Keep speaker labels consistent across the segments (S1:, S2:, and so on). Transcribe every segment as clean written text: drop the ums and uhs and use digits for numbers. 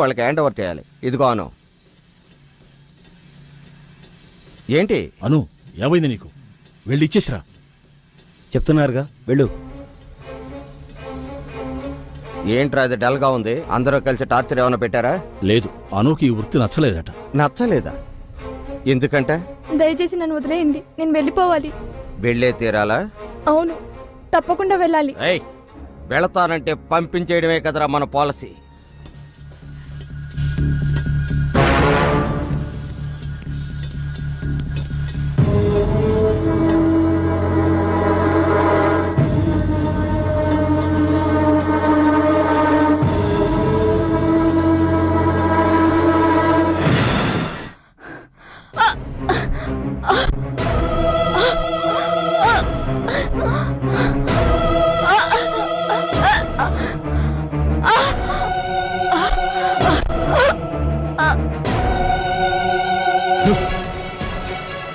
S1: వాళ్ళకి hand over చేయాలి. ఇదిగో అను. ఏంటి
S2: అను, ఏమైంది నీకు? వెళ్ళి ఇచ్చేసిరా.
S3: చెప్తున్నారుగా, వెళ్ళు.
S1: ఏంట్రా అది డల్గా ఉంది? అందరూ కలిసి టార్చర్ ఏమైనా పెట్టారా?
S2: లేదు, అనుకి ఈ వృత్తి నచ్చలేదట.
S1: నచ్చలేదా? ఎందుకంటే
S4: దయచేసి నన్ను వదిలేయండి, నేను వెళ్ళిపోవాలి.
S1: వెళ్ళే తీరాలా?
S4: అవును, తప్పకుండా వెళ్ళాలి.
S1: ఏయ్, వెళతానంటే పంపించేయడమే కదరా మన పాలసీ.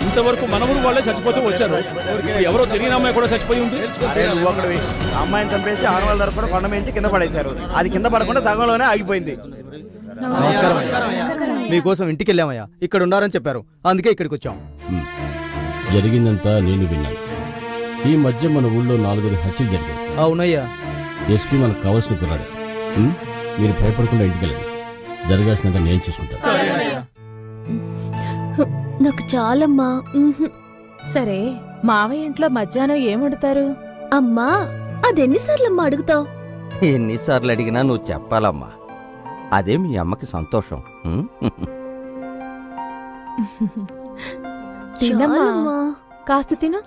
S2: ఇంతవరకు మనములు వాళ్ళే చచ్చిపోతూ వచ్చారు. ఎవరో తెలియని అమ్మాయి కూడా చచ్చిపోయి ఉంది.
S3: అమ్మాయిని చంపేసి 600 తరపున కొండ మించి కింద పడేశారు. అది కింద పడకుండా సగంలోనే ఆగిపోయింది.
S5: మీకోసం ఇంటికి వెళ్ళామయ్యా, ఇక్కడ ఉండాలని చెప్పారు, అందుకే ఇక్కడికి వచ్చాం.
S2: జరిగిందంతా నేను విన్నాను. ఈ మధ్య మన ఊళ్ళో 4 హత్యలు జరిగాయి.
S5: అవునయ్యా.
S2: ఎస్పీ మనకు కావాల్సిన కుర్రాడే. మీరు భయపడకుండా ఇంటికి వెళ్ళండి. జరగాల్సినంత నేను చూసుకుంటాను.
S6: నాకు చాలమ్మా.
S4: సరే, మావయ్య ఇంట్లో మధ్యాహ్నం ఏం వండుతారు?
S6: అమ్మా, అదెన్నిసార్లమ్మా అడుగుతావు?
S1: ఎన్నిసార్లు అడిగినా నువ్వు చెప్పాలమ్మా. అదే మీ అమ్మకి సంతోషం.
S4: తినమ్మా, కాస్త తిను.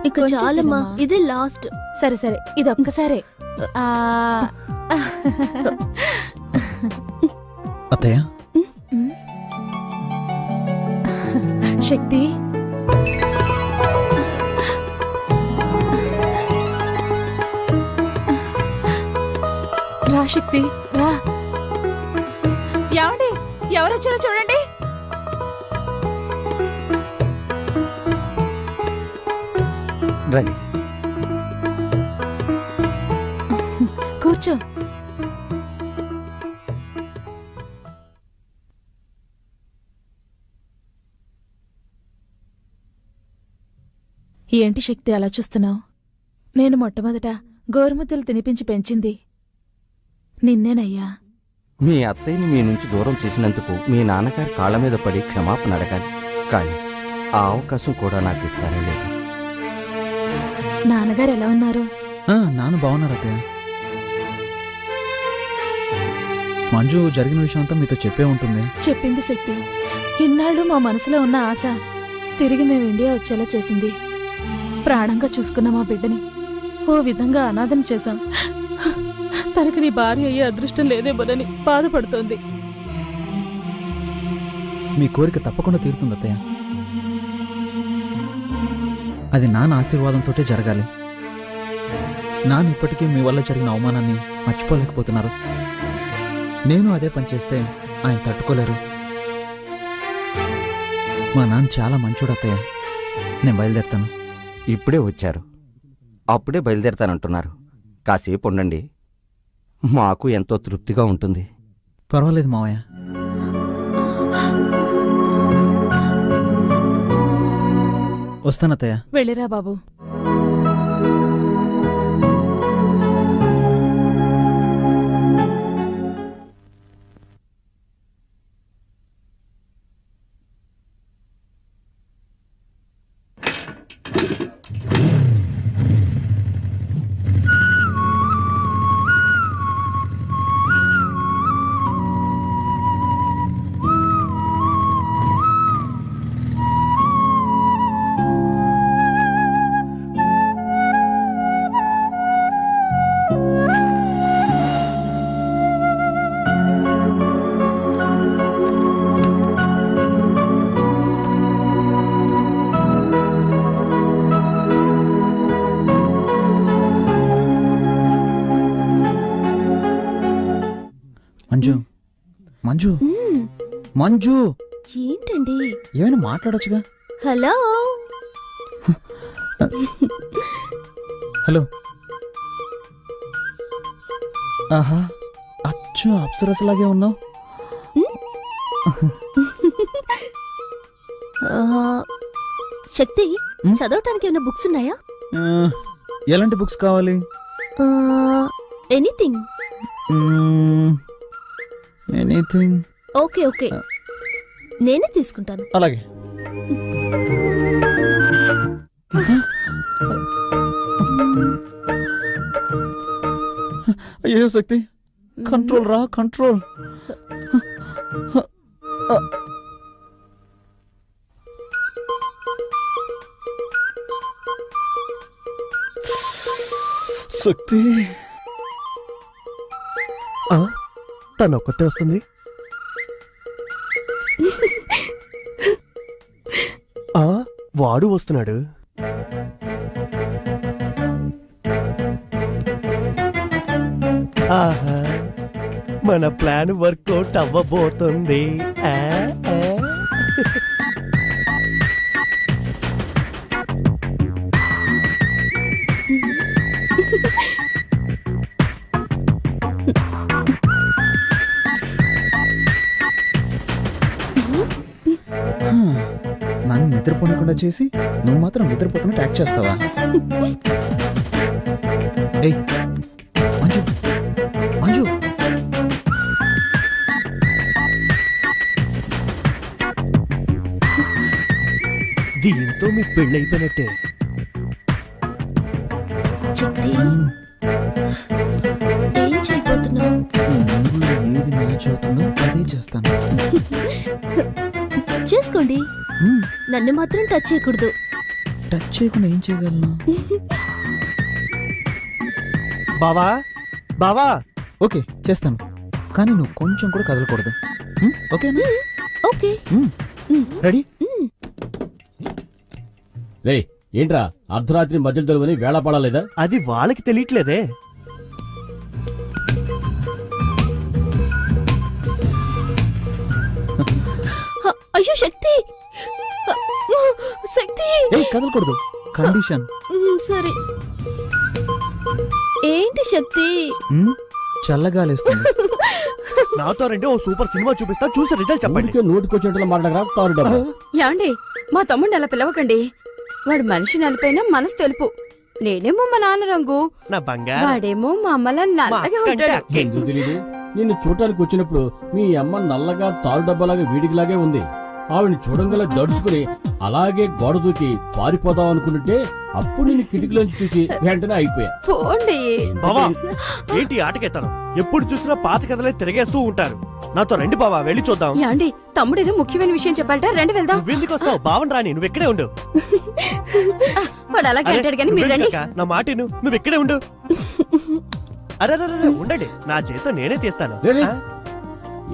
S6: ఇక చాలమ్మా, ఇదే లాస్ట్.
S4: సరే సరే, ఇది ఒక్కసారే.
S5: అత్తయ్య,
S4: శక్తి, రా శక్తి, రా. ఏమండి, ఎవరొచ్చారో చూడండి.
S5: రండి.
S4: కూర్చో. ఏంటి శక్తి అలా చూస్తున్నావు? నేను మొట్టమొదట గోరుముద్దలు తినిపించి పెంచింది నిన్నేనయ్యా.
S1: మీ అత్తయ్యని మీ నుంచి దూరం చేసినందుకు మీ నాన్నగారి కాళ్ళ మీద పడి క్షమాపణ అడగాలి. కానీ ఆ అవకాశం కూడా నాకు ఇస్తారో లేదు.
S4: నాన్నగారు ఎలా ఉన్నారు?
S5: నాన్న బాగున్నారు అత్తయ్య. మంజు జరిగిన విషయం అంతా మీతో చెప్పే ఉంటుంది.
S4: చెప్పింది శక్తి. ఇన్నాళ్ళు మా మనసులో ఉన్న ఆశ తిరిగి మేము ఇండియా వచ్చేలా చేసింది. ప్రాణంగా చూసుకున్న మా బిడ్డని ఓ విధంగా అనాథన చేశాం. తనకి నీ భార్య అయ్యే అదృష్టం లేదేమోనని బాధపడుతోంది.
S5: మీ కోరిక తప్పకుండా తీరుతుంది అత్తయ్య. అది నాన్న ఆశీర్వాదంతోటే జరగాలి. నాన్న ఇప్పటికీ మీ వల్ల జరిగిన అవమానాన్ని మర్చిపోలేకపోతున్నారు. నేను అదే పని చేస్తే ఆయన తట్టుకోలేరు. మా నాన్న చాలా మంచోడు అత్తయ్య. నేను బయలుదేరుతాను.
S1: ఇప్పుడే వచ్చారు, అప్పుడే బయలుదేరతానంటున్నారు. కాసేపు ఉండండి, మాకు ఎంతో తృప్తిగా ఉంటుంది.
S5: పర్వాలేదు మావయ్య. వస్తానత్తయ్య.
S4: వెళ్ళిరా బాబు.
S5: మంజు, మంజు, మంజు,
S6: ఏంటండి?
S5: ఏమైనా మాట్లాడొచ్చుగా.
S6: Hello
S5: hello. ఆహా, అచ్చు అప్సరసలాగే ఉన్నావు.
S6: శక్తి
S5: ఉమ్?
S6: చదవటానికి ఏమైనా బుక్స్ ఉన్నాయా?
S5: ఎలాంటి బుక్స్ కావాలి?
S6: ఎనీథింగ్.
S5: ఎనీథింగ్.
S6: ఓకే ఓకే, నేనే తీసుకుంటాను.
S5: అలాగే. అయ్యో శక్తి, కంట్రోల్ రా, కంట్రోల్. శక్తి,
S7: తను ఒక్కతే వస్తుంది. వాడు వస్తున్నాడు. ఆహా, మన ప్లాన్ వర్కౌట్ అవ్వబోతుంది. ఆ, ఆ.
S5: నన్ను నిద్రపోనకుండా చేసి నువ్వు మాత్రం నిద్రపోతున్నట్టు యాక్ట్ చేస్తావా? ఏయ్ మంజు, మంజు.
S7: దీంతో మీ పెళ్ళైపోయినట్టే.
S6: శక్తి, ఏం చేయబోతున్నావు?
S5: ఈ మూడులో ఏది మ్యాచ్ అవుతుందో అదే చేస్తాను.
S6: చేసుకోండి,
S5: మ్మ్.
S6: నన్ను మాత్రం టచ్ చేయకూడదు.
S5: టచ్ చేయకుండా ఏం చేయగలను?
S7: బావా, బావా,
S5: ఓకే చేస్తాను, కానీ నువ్వు కొంచెం కూడా కదలకూడదు. ఓకేనా?
S6: ఓకే.
S5: రెడీ?
S2: రే ఏంట్రా అర్ధరాత్రి మధ్యలో తెలుగుని వేళ పడలేదా?
S7: అది వాళ్ళకి తెలియట్లేదే.
S6: అయ్యో శక్తి, శక్తి.
S5: ఏయ్ కదలకూడదు, కండిషన్.
S6: సరే. ఏంటి శక్తి?
S5: చల్లగాలేస్తుంది.
S7: నాతో రండి, ఓ సూపర్ సినిమా చూపిస్తా, చూసి రిజల్ట్ చెప్పండి.
S2: ఊరికే నోటికొచ్చేట్లా మాట్లాడరా తారు డబ్బా.
S8: యాండి, మా తమ్ముడిని అలా పిలవకండి. వాడు మనిషి నలిపైనా మనసు తెలుపు. నేనేమో మా నాన్న రంగు,
S7: నా బంగారం.
S8: వాడేమో మా అమ్మలా నల్లగా ఉంటాడు.
S2: ఎందుకు తెలీదు? నిన్ను చూడటానికి వచ్చినప్పుడు మీ అమ్మ నల్లగా తారు డబ్బాలాగా వీడికిలాగే ఉంది. ఆవిడ్ని చూడంగల దడుచుకుని అలాగే గోడ దూకి పారిపోదాం అనుకుంటుంటే అప్పుడు నేను కిటికీలోంచి చూసి వెంటనే అయిపోయా.
S8: పోండి.
S7: బావా, ఏంటి ఆటకెత్తాను? ఎప్పుడు చూసినా పాత కథలే తిరిగేస్తూ ఉంటారు. నాతో రండి బావా, వెళ్ళి చూద్దాం.
S8: యాండి, తమ్ముడు ఏదో ముఖ్యమైన విషయం చెప్పాలట, రండి వెళ్దాం.
S7: నువ్వెందుకు వస్తావు? బావన్ రాని, నువ్వు ఇక్కడే ఉండు.
S8: వాడు అలాగే
S7: అరే,
S8: అంటాడు కానీ మీరు
S7: నువ్వేంటి
S8: రండి.
S7: అక్క? నా మాట విను, నువ్వు ఇక్కడే ఉండు. అరే ఉండండి, నా చేత నేనే తీస్తాను.
S2: రే.
S7: ఆ?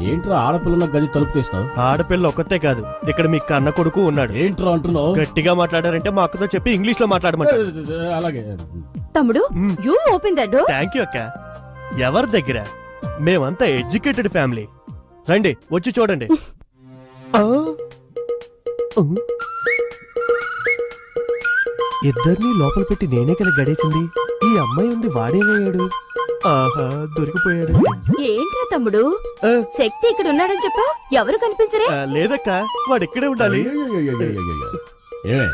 S2: ఏంట్రా ఆడపిల్లన్న గది తలుపు తీస్తావు?
S7: ఆడపిల్ల ఒక్కతే కాదు, ఇక్కడ మీ కన్న కొడుకు ఉన్నాడు.
S2: ఏంట్రా అంటున్నావు?
S7: గట్టిగా మాట్లాడారంటే మా అక్కతో చెప్పి ఇంగ్లీష్ లో మాట్లాడమంటారు.
S2: అలాగే
S8: తమ్ముడు, you open that door.
S7: Thank you అక్క. ఎవరి దగ్గర? మేమంతా ఎడ్యుకేటెడ్ ఫ్యామిలీ. రండి, వచ్చి చూడండి. ఇద్దరిని లోపల పెట్టి నేనే కదా గడేసింది. ఈ అమ్మాయి ఉంది, వాడేమయ్యాడు? ఆహా, దొరికిపోయాడు.
S8: ఏంట్రా తమ్ముడు,
S7: ఆ,
S8: శక్తి ఇక్కడ ఉన్నాడని చెప్పావు, ఎవరు కనిపించరే?
S7: లేదక్క, వాడు ఇక్కడే ఉండాలి.
S2: ఏమే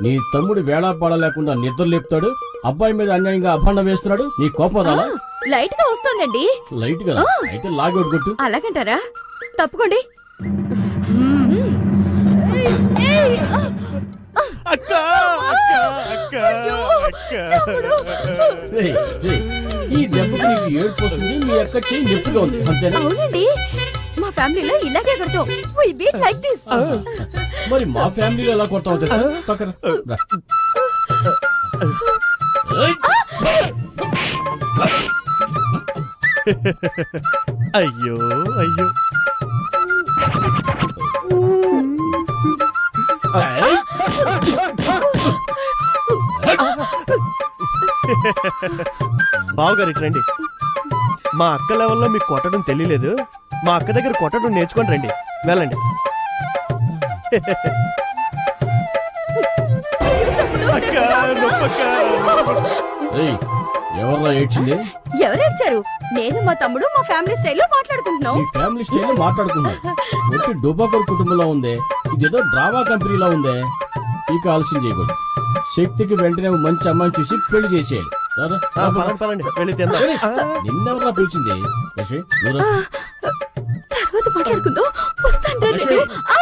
S2: నీ తమ్ముడు వేళా పాడ లేకుండా నిద్ర లేపుతాడు, అబ్బాయి మీద అన్యాయంగా అభాండం వేస్తున్నాడు, నీ కోపం రాలా?
S8: లైట్ గా వస్తోందండి.
S2: లైట్ గా అయితే లాగౌట్ కొట్టు.
S8: అలాగంటారా? తప్పుకోండి.
S7: అక్క, అక్క, అక్క, అక్క.
S2: రేయ్, రేయ్, ఈ దెబ్బకు నీకు ఏడుపు వస్తుంది, మీ అక్క చెయ్యి నొప్పిగా ఉంది అంతేనా?
S8: అవునండి, మా ఫ్యామిలీలో ఇలాగే కడతాం. We beat like this.
S2: మరి మా ఫ్యామిలీలో ఎలా కొడతావు తెలుసా? పక్కన రా. ఏయ్!
S7: అయ్యో అయ్యో.
S2: ఏయ్!
S7: బావగారు ఇటు రండి. మా అక్క లెవెల్లో మీకు కొట్టడం తెలియలేదు. మా అక్క దగ్గర కొట్టడం నేర్చుకొని రండి. వెళ్ళండి. అక్క, నొప్పక్క.
S2: ఏయ్, ఎవర్రా ఏడ్చింది?
S8: ఎవరేడ్చారు? నేను మా తమ్ముడు మా ఫ్యామిలీ స్టైల్లో మాట్లాడుకుంటున్నాం.
S2: మీ ఫ్యామిలీ స్టైల్ మాట్లాడుకున్నారు. ఒట్టి డోబాకర్ కుటుంబంలో ఉందే, ఇదేదో డ్రామా కంపెనీలో ఉందే. ఇక ఆలస్యం చేయకూడదు. శక్తికి వెంటనే ఓ మంచి అమ్మాయిని చూసి పెళ్లి చేసేయాలి. రారా, రా, రా.
S7: పదండి వెళ్ళి తిందాం.
S2: నిన్నెవరా పిలిచింది? లక్ష్మి, నువ్వు రా.
S8: తర్వాత మాట్లాడుకుందాం. వస్తాను రండి.
S2: లక్ష్మి.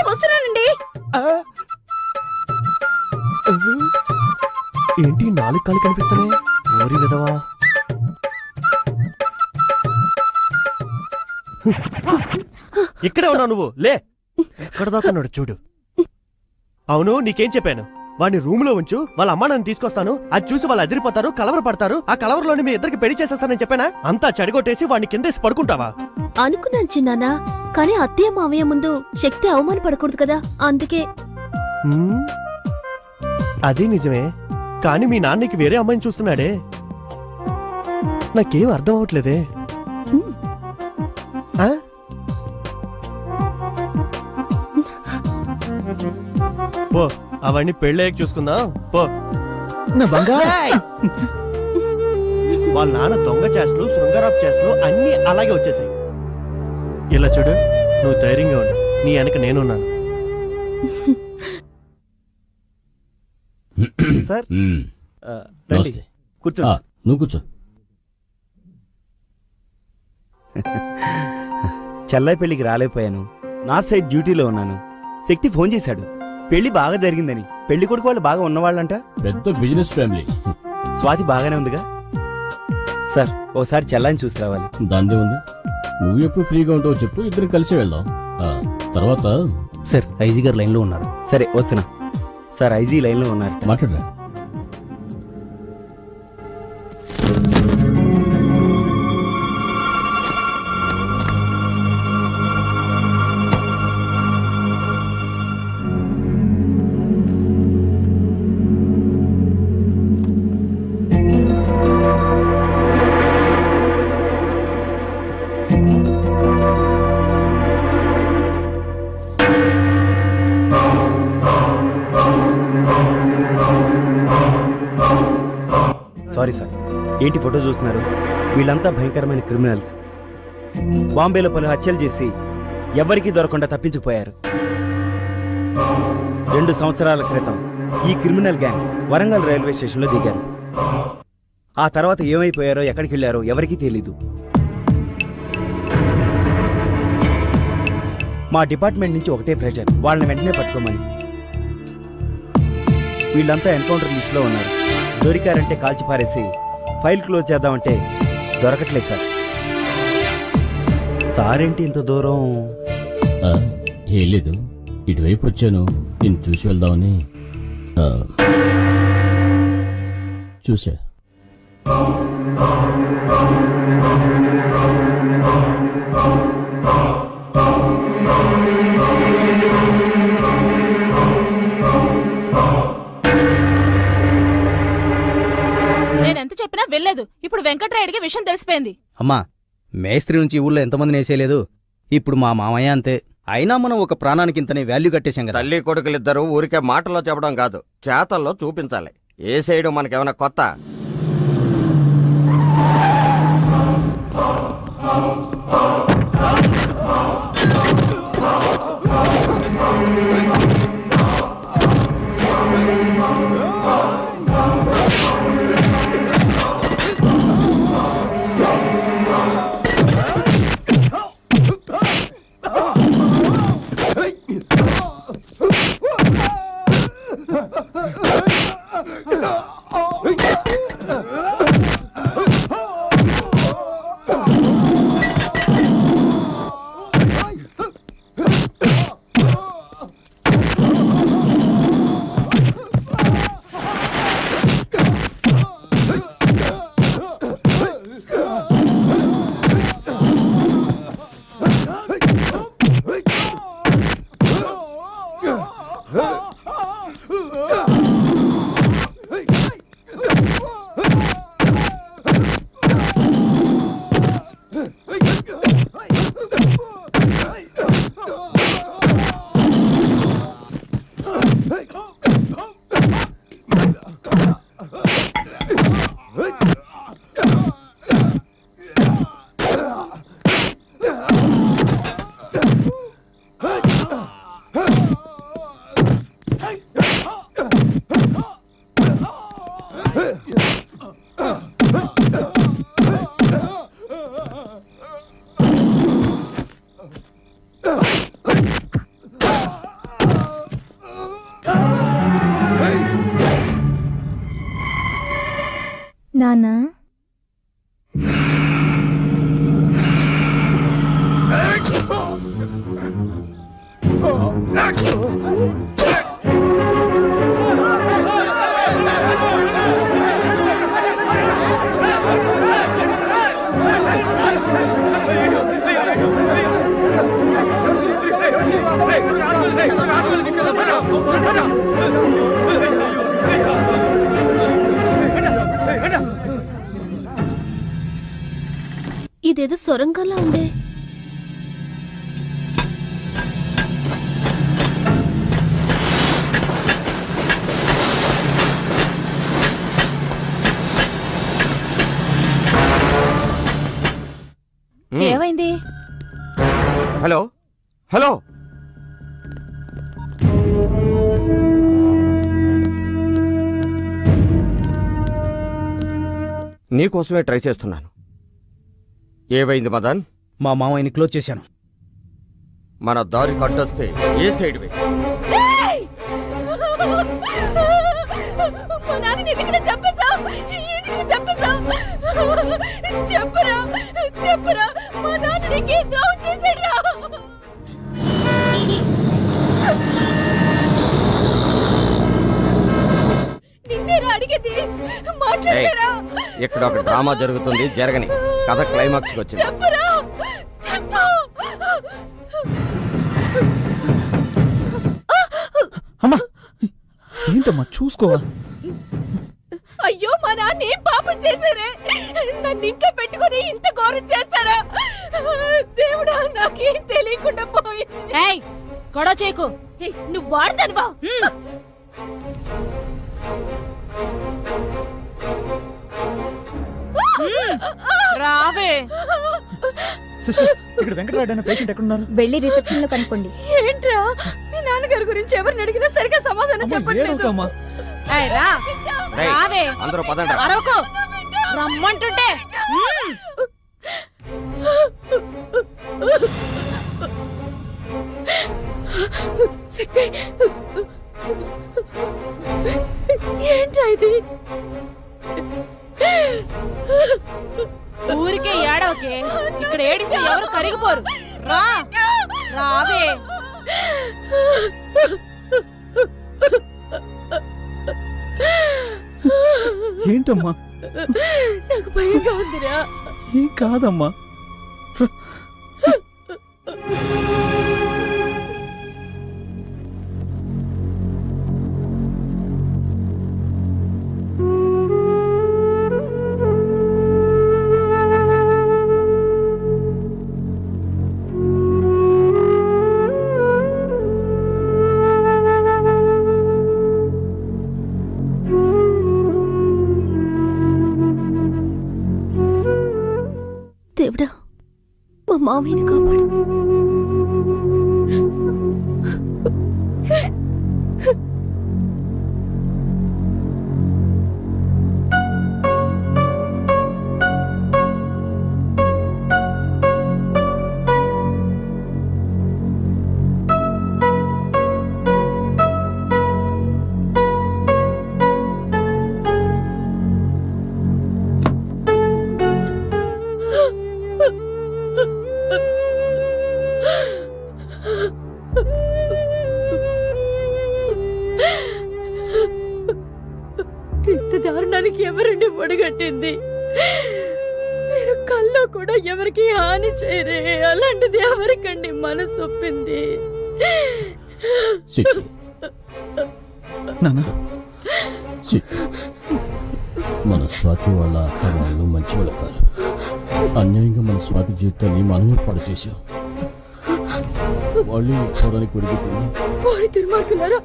S8: వస్తున్నానండి.
S7: ఏంటి 4 కాళ్ళు కనిపిస్తున్నాయి? ఓరి విధవా. ఇక్కడే ఉన్నావు నువ్వు. లే, ఎక్కడ దాకా చూడు. అవును, నీకేం చెప్పాను? వాడిని రూమ్ లో ఉంచు, వాళ్ళ అమ్మ నన్ను తీసుకొస్తాను, అది చూసి వాళ్ళు అదిరిపోతారు, కలవర పడతారు, ఆ కలవరలోని మీ ఇద్దరికి పెళ్లి చేసేస్తానని చెప్పానా? అంతా చెడగొట్టేసి వాడిని కిందేసి పడుకుంటావా?
S6: అనుకున్నాను చిన్నానా, కానీ అత్తయ్య మావయ్య ముందు శక్తి అవమానపడకూడదు కదా, అందుకే.
S7: హ్మ్, అది నిజమే. కానీ మీ నాన్నకి వేరే అమ్మాయిని చూస్తున్నాడే. నాకేం అర్థం అవట్లేదే. ఆ? పో, అవన్నీ పెళ్ళయ్యాక చూసుకుందాం. పో.
S5: నా బంగారు
S7: వాళ్ళ నాన్న దొంగ చేష్టలు, శృంగారపు చేష్టలు అన్నీ అలాగే వచ్చేసాయి. ఇలా చూడు, నువ్వు ధైర్యంగా ఉండు, నీ వెనక నేనున్నాను.
S3: సార్
S2: ఉమ్,
S3: రండి
S2: నమస్తే.
S3: కూర్చోండి.
S2: ఆ, నువ్వు కూర్చో.
S3: చెల్లై పెళ్లికి రాలేకపోయాను. నార్త్ సైడ్ డ్యూటీలో ఉన్నాను. శక్తి ఫోన్ చేశాడు, పెళ్లి బాగా జరిగిందని. పెళ్లి కొడుకు వాళ్ళు బాగా ఉన్నవాళ్ళంట.
S2: పెద్ద బిజినెస్ ఫ్యామిలీ.
S3: స్వాతి బాగానే ఉందిగా. సార్ ఓసారి చెల్లాయిని చూసి రావాలి.
S2: దాందే ఉంది. నువ్వు ఎప్పుడు ఫ్రీగా ఉంటావో చెప్పు, ఇద్దరం కలిసి వెళ్దాం. ఆ, తర్వాత
S1: సార్ ఐజీ గారు లైన్లో ఉన్నారు.
S3: సరే వస్తున్నా. సార్ ఐజీ లైన్లో ఉన్నారు.
S2: మాట్లాడరా.
S3: Sorry sir. ఏంటి ఫోటో చూస్తున్నారు? వీళ్ళంతా భయంకరమైన క్రిమినల్స్. బాంబేలో పలు హత్యలు చేసి ఎవరికీ దొరకకుండా తప్పించుకుపోయారు. 2 సంవత్సరాల క్రితం ఈ క్రిమినల్ గ్యాంగ్ వరంగల్ రైల్వే స్టేషన్లో దిగారు. ఆ తర్వాత ఏమైపోయారో, ఎక్కడికి వెళ్ళారో ఎవరికీ తెలీదు. మా డిపార్ట్మెంట్ నుంచి ఒకటే ప్రెషర్, వాళ్ళని వెంటనే పట్టుకోమని. వీళ్ళంతా ఎన్కౌంటర్ లిస్టులో ఉన్నారు. దొరికారంటే కాల్చి పారేసి ఫైల్ క్లోజ్ చేద్దామంటే దొరకట్లేదు సార్. సార్ ఏంటి ఇంత దూరం?
S2: ఆ, ఏం లేదు, ఇటువైపు వచ్చాను, నేను చూసి వెళ్దామని. ఆ, చూసా.
S4: నేనెంత చెప్పినా వెళ్ళలేదు. ఇప్పుడు వెంకట్రాయుడికి విషయం తెలిసిపోయింది.
S9: అమ్మా, మేస్త్రి నుంచి ఊళ్ళో ఎంతమందిని వేసేయలేదు. ఇప్పుడు మా మామయ్య అంతే. అయినా మనం ఒక ప్రాణానికి ఇంతనే వాల్యూ కట్టేశాం కదా.
S1: తల్లి కొడుకులిద్దరూ ఊరికే మాటల్లో చెప్పడం కాదు, చేతల్లో చూపించాలి. ఏ చేయడం మనకేమైనా కొత్త?
S6: ఇదేదో సొరంగంలా ఉందే.
S4: ఏమైంది?
S1: హలో హలో నీకోసమే ట్రై చేస్తున్నాను. ఏవైంది మదన్?
S9: మా మామయ్యని క్లోజ్ చేశాను.
S1: మన దారి కట్టొస్తే ఏ సైడ్ వే?
S4: మా నాన్నని ఎందుకు చంపేశావ్? ఎందుకు చంపేశావ్? చెప్పరా చెప్పరా, మా నాన్న నీకే ద్రోహం చేశాడురా. నిన్నేరా అడిగేది, మాట్లాడరా.
S1: ఇక్కడ ఒక డ్రామా జరుగుతుంది, జరగని కథ క్లైమాక్స్ వచ్చింది.
S4: చెప్పరా చెప్పు.
S5: అమ్మా ఏంటమ్మా చూసుకోవా?
S4: అయ్యో, మా నాన్న ఏం పాపం చేశారే? నన్ను ఇంట్లో పెట్టుకుని ఇంత ఘోరం చేస్తారా? దేవుడా, నాకేం తెలియకుండా పోయింది. గొడవ చేయకు. నువ్వు వాడతానువా? రావే.
S5: సిస్టర్, ఇక్కడ వెంకటరాడు అనే పేషెంట్ ఎక్కడున్నారు?
S8: వెళ్ళి రిసెప్షన్ లో కనుక్కోండి.
S4: ఏంట్రా, మీ నాన్నగారి గురించి ఎవరిని అడిగినా సరిగా సమాధానం చెప్పట్లేదు.
S5: అమ్మా
S4: ఏయ్, రా.
S1: రేయ్,
S4: రావే.
S1: అందరూ పదండి.
S4: అరవకు, రమ్మంటుంటే. ఏంట్రా ఇది? ఊరికే ఏడవకే, ఇక్కడ ఏడిస్తే ఎవరు కరిగిపోరు. రా రావే.
S5: ఏంటమ్మా?
S4: నాకు భయంగా ఉందిరా.
S5: ఏం కాదమ్మా.
S6: దేవుడా, మా మామయ్యని కాపాడు. ఇంత దారుణానికి ఎవరండి పొడగట్టింది? మీరు కల్లో కూడా ఎవరికి హాని చేయరే, అలాంటిది ఎవరికండి మనసు ఒప్పింది?
S5: నాన్న,
S2: మన స్వాతి వాళ్ళ అత్త వాళ్ళు మంచి వాళ్ళు కాదు. అన్యాయంగా మన స్వాతి జీవితాన్ని మనమే పాడు చేశాం. వాళ్ళు చూడడానికి ఒడిగట్టింది.
S4: వారి దుర్మార్గులారా,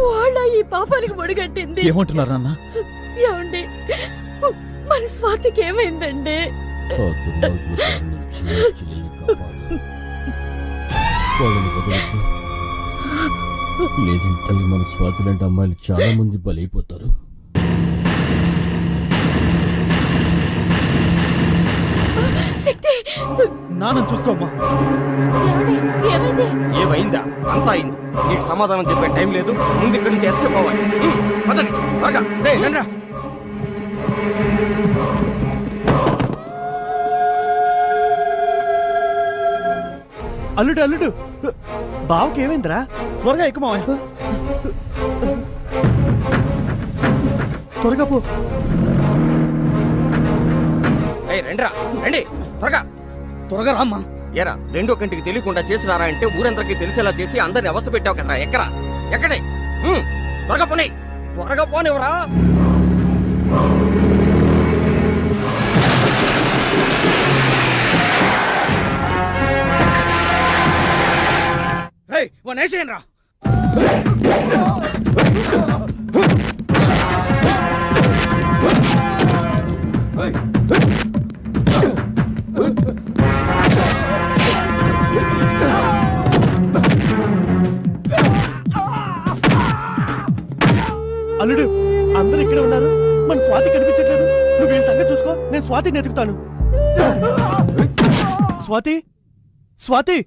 S4: వాళ్ళ ఈ పాపానికి ఒడిగట్టింది.
S5: ఏమంటున్నారు నాన్న?
S4: ఏమండి, మన స్వాతికి ఏమైందండి?
S2: ఆ దుర్మార్గుల బారి నుంచి నా చెల్లెల్ని కాపాడు. వాళ్ళని వదలొద్దు. లేదంటే మన స్వాతి లాంటి అమ్మాయిలు చాలా మంది బలైపోతారు.
S4: శక్తి,
S5: నాన్న చూసుకోమ్మా.
S4: ఏమండి, ఏమైంది?
S1: ఏమైందా? అంతా అయింది. నీకు సమాధానం చెప్పే టైం లేదు. ముందు ఇక్కడి నుంచి ఎస్కేప్ అవ్వాలి. పదండి త్వరగా. రేయ్, రండ్రా.
S7: అల్లుడు అల్లుడు, బావకి ఏమైందిరా?
S5: త్వరగా ఎక్కువ మావయ్య.
S7: త్వరగా పో.
S1: రండిరా, రండి త్వరగా.
S5: త్వరగా రామ్మా.
S1: ఎరా రెండో కంటికి తెలియకుండా చేసినారా అంటే ఊరందరికీ తెలిసేలా చేసి అందరిని అవస్థ పెట్టావు కదరా ఎక్కరా ఎక్కడే త్వరగా పోనీ త్వరగా పోనివరా
S9: వేసేయండి రా.
S7: అల్లుడు అందరూ ఇక్కడే ఉన్నారు, మన స్వాతి కనిపించట్లేదు. నువ్వు వీళ్ళ సంగతి చూసుకో, నేను స్వాతిని ఎదుగుతాను. స్వాతి, స్వాతి.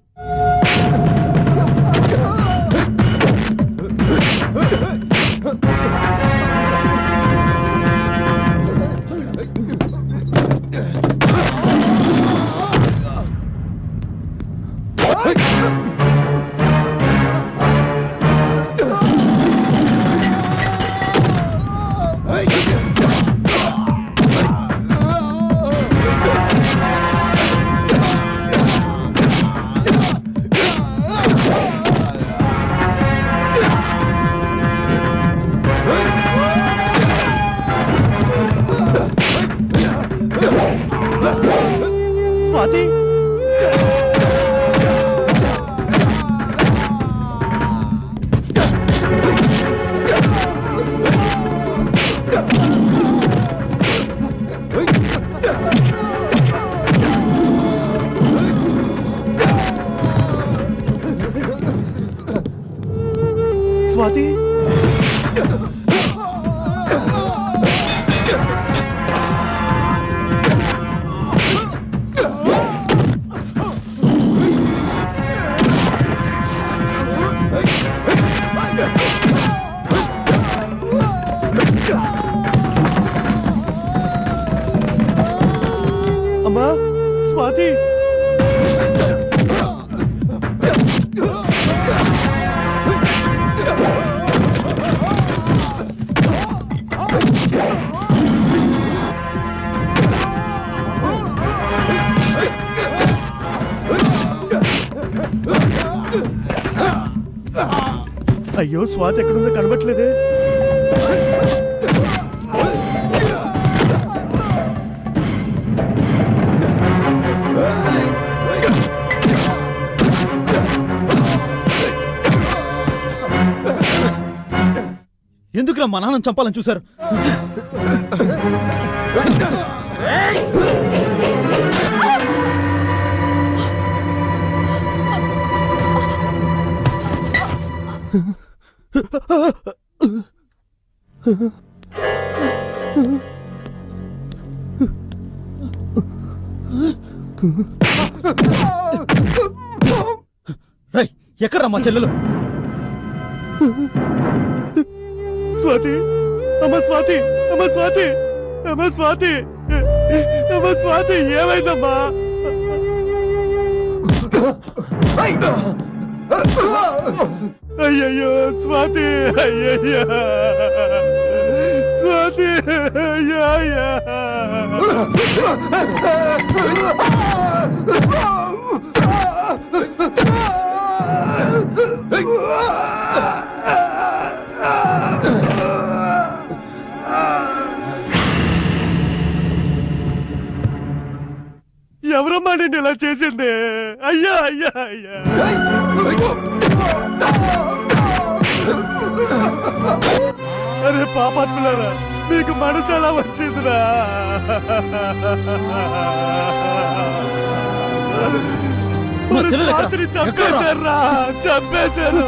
S7: స్వాతి, స్వాతి. అమ్మా స్వాతి. అయ్యో స్వాతి ఎక్కడుందో కనబట్లేదే.
S5: ఎందుకురా మా నాన్నని చంపాలని చూశారు? ఎక్కడ్రా మా చెల్లెలు?
S7: స్వాతి, అమ్మ స్వాతి, అమ్మ స్వాతి, అమ్మ స్వాతి, అమ్మ స్వాతి, ఏమైందమ్మా? అయ్యయ్యో స్వాతి, అయ్యయ్యా స్వాతి, అయ్యా. ఎవరమ్మా నేను ఇలా చేసింది? అయ్యా అయ్యా అయ్యా. అరే పాపాత్ములారా, మీకు మనసు ఎలా వచ్చిందిరా? రాత్రి చంపేశారా, చంపేశారు.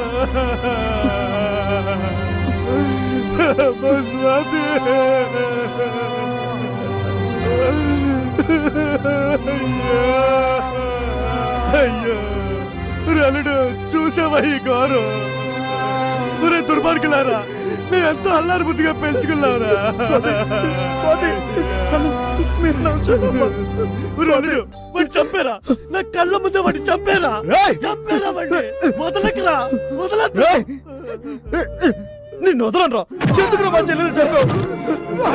S7: అయ్యో రలుడు, చూసావా ఈ గౌరవం? ఒరే దుర్మార్గులారా, నేను ఎంతో అల్లారు బుద్ధిగా పెంచుకున్నావురా. రలుడు, వాడిని చంపేరా, నా కళ్ళ ముందే వాడిని చంపేరా, చంపేరా వాడిని. వదలకురా, వదలద్దు.
S5: నిన్ను వదలనరా. ఎందుకురా మా చెల్లెలు చంపావు?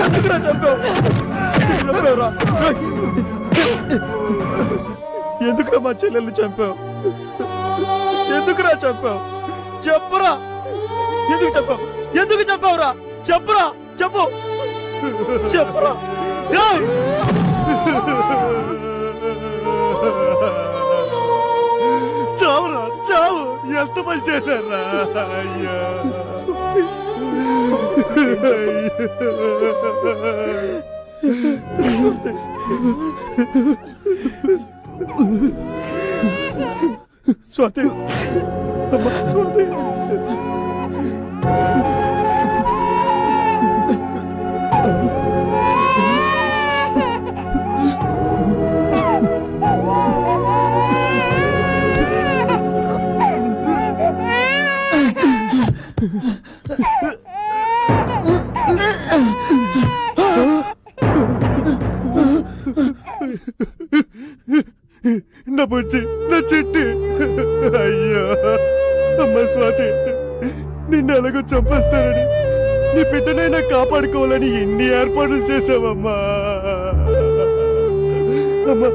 S5: ఎందుకురా చంపావు? చంపావురా.
S3: ఎందుకురా మా చెల్లెల్ని చంపావు? ఎందుకురా చంపావు? చెప్పురా, ఎందుకు చంపావు? ఎందుకు చంపావురా? చెప్పురా, చెప్పు, చెప్పురా. ఏయ్!
S7: చావురా చావు, ఎంత పని చేశారా? అయ్యా స్వాతి, అమ్మా స్వాతి. నా బుజ్జి, నా చిట్టి. అయ్యో అమ్మ స్వాతి, నిన్ను ఎలాగో చంపేస్తానని, నీ బిడ్డనైనా కాపాడుకోవాలని ఎన్ని ఏర్పాట్లు చేసావమ్మా. అమ్మా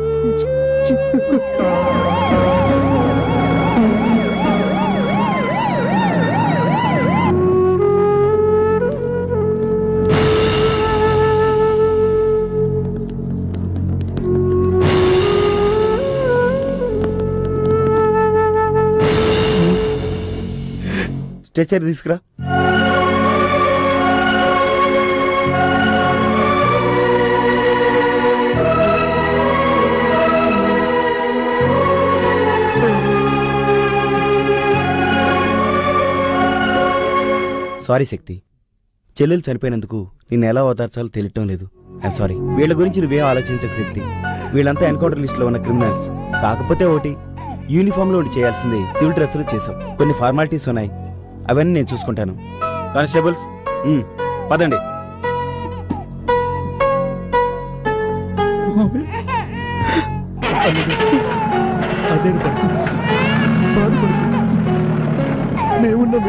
S3: స్ట్రెచర్ తీసుకురా. సారీ శక్తి, చెల్లెలు చనిపోయినందుకు నిన్ను ఎలా ఓదార్చాలో తెలియటం లేదు. I'm sorry. వీళ్ళ గురించి నువ్వేం ఆలోచించక శక్తి. వీళ్ళంతా ఎన్కౌంటర్ లిస్టులో ఉన్న క్రిమినల్స్. కాకపోతే ఒకటి, యూనిఫామ్లో ఉండి చేయాల్సింది సివిల్ డ్రెస్సులు చేసాం. కొన్ని ఫార్మాలిటీస్ ఉన్నాయి, అవన్నీ నేను చూసుకుంటాను. కానిస్టేబుల్స్ పదండి.
S7: అదే పడుకు, బాధపడుకు, మేమున్నాం.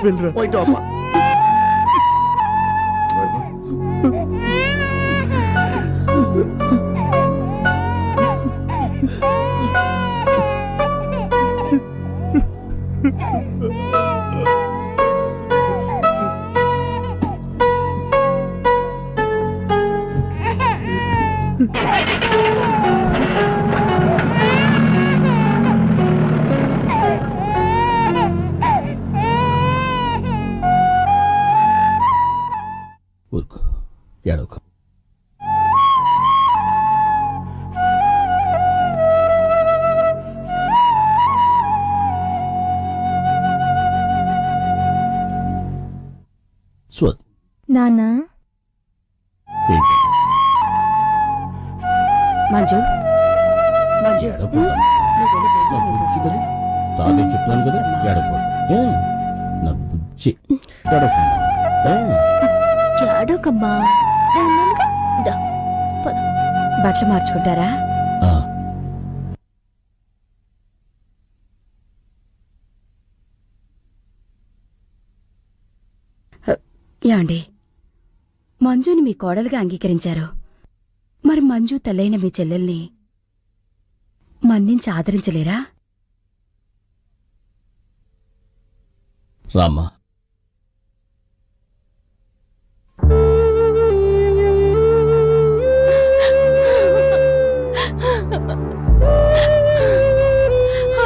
S7: వెళ్ళరా వెళ్ళరా.
S2: ఊరుకో, ఏడవకు. స్వత్
S6: నానా
S2: ఏంటి?
S8: మంజు, మంజు,
S2: ఏడవకు.
S8: నువ్వు వెళ్ళి బుజ్జి, నేను చూసుకుంటాను.
S2: తాతయ్య చెప్తున్నాను కదా, ఏడవకూడదు. నా బుజ్జి, ఏడవకు.
S6: ఏడోకమ్మా.
S8: బట్టలు మార్చుకుంటారా? ఏమండి, మంజుని మీ కోడలుగా అంగీకరించారు. మరి మంజు తల్లైన మీ చెల్లెల్ని మన్నించి ఆదరించలేరా?
S2: రామ్మా,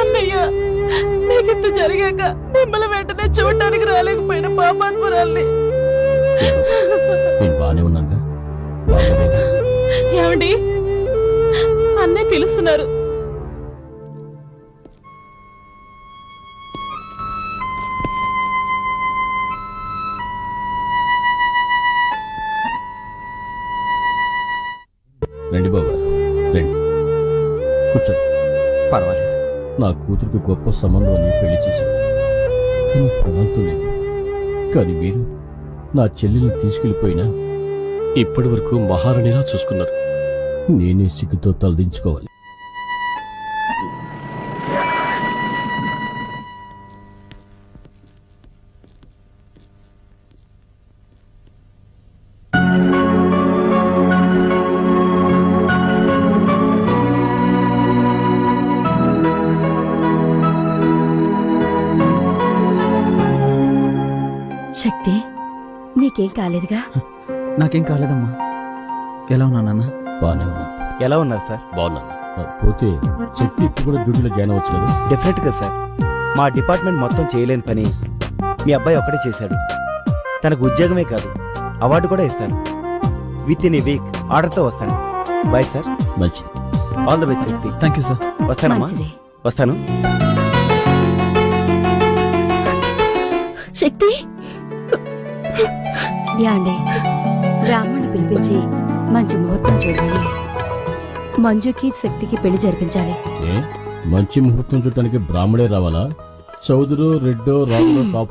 S4: అన్నయ్య, నీకింత జరిగాక మిమ్మల్ని వెంటనే చూడటానికి రాలేకపోయిన పాపాత్మురాల్ని.
S2: నేను బానే ఉన్నానుగా. బాగోలేదా?
S4: ఏమండి, అన్నయ్య పిలుస్తున్నారు.
S2: రండి బాబారు, రండి, కూర్చోండి.
S1: పర్వాలేదు.
S2: నా కూతురికి గొప్ప సంబంధం అని పెళ్లి చేశాను, కానీ ప్రణాళితో లేదు. కానీ మీరు నా చెల్లెల్ని తీసుకెళ్లిపోయినా ఇప్పటి వరకు మహారాణిలా చూసుకున్నారు. నేనే సిగ్గుతో తలదించుకోవాలి.
S8: శక్తి నీకేం కాలేదుగా?
S5: నాకేం కాలేదమ్మా. ఎలా ఉన్నా నాన్న?
S2: బానే ఉన్నా.
S3: ఎలా ఉన్నారు సార్?
S2: బాగున్నాను. పోతే శక్తి ఇప్పుడు కూడా డ్యూటీలో జాయిన్ అవ్వచ్చు కదా?
S3: డెఫినెట్గా సార్. మా డిపార్ట్మెంట్ మొత్తం చేయలేని పని మీ అబ్బాయి ఒక్కడే చేశాడు. తనకు ఉద్యోగమే కాదు, అవార్డు కూడా ఇస్తాను. విత్ ఇన్ ఏ వీక్ ఆర్డర్తో వస్తాను. Bye sir.
S2: మంచిది.
S3: All the best Shakti.
S5: Thank you sir.
S3: వస్తానమ్మా.
S8: మంచిది.
S3: వస్తాను.
S6: శక్తి
S8: యాండి బ్రాహ్మణ్ణి పిలిపించి మంచి ముహూర్తం చూడాలి. మంజుకి శక్తికి పెళ్లి జరిపించాలి.
S2: ఏ మంచి ముహూర్తం చూడటానికి బ్రాహ్మడే రావాలా? చౌదరు రెడ్డో రాములో కాపు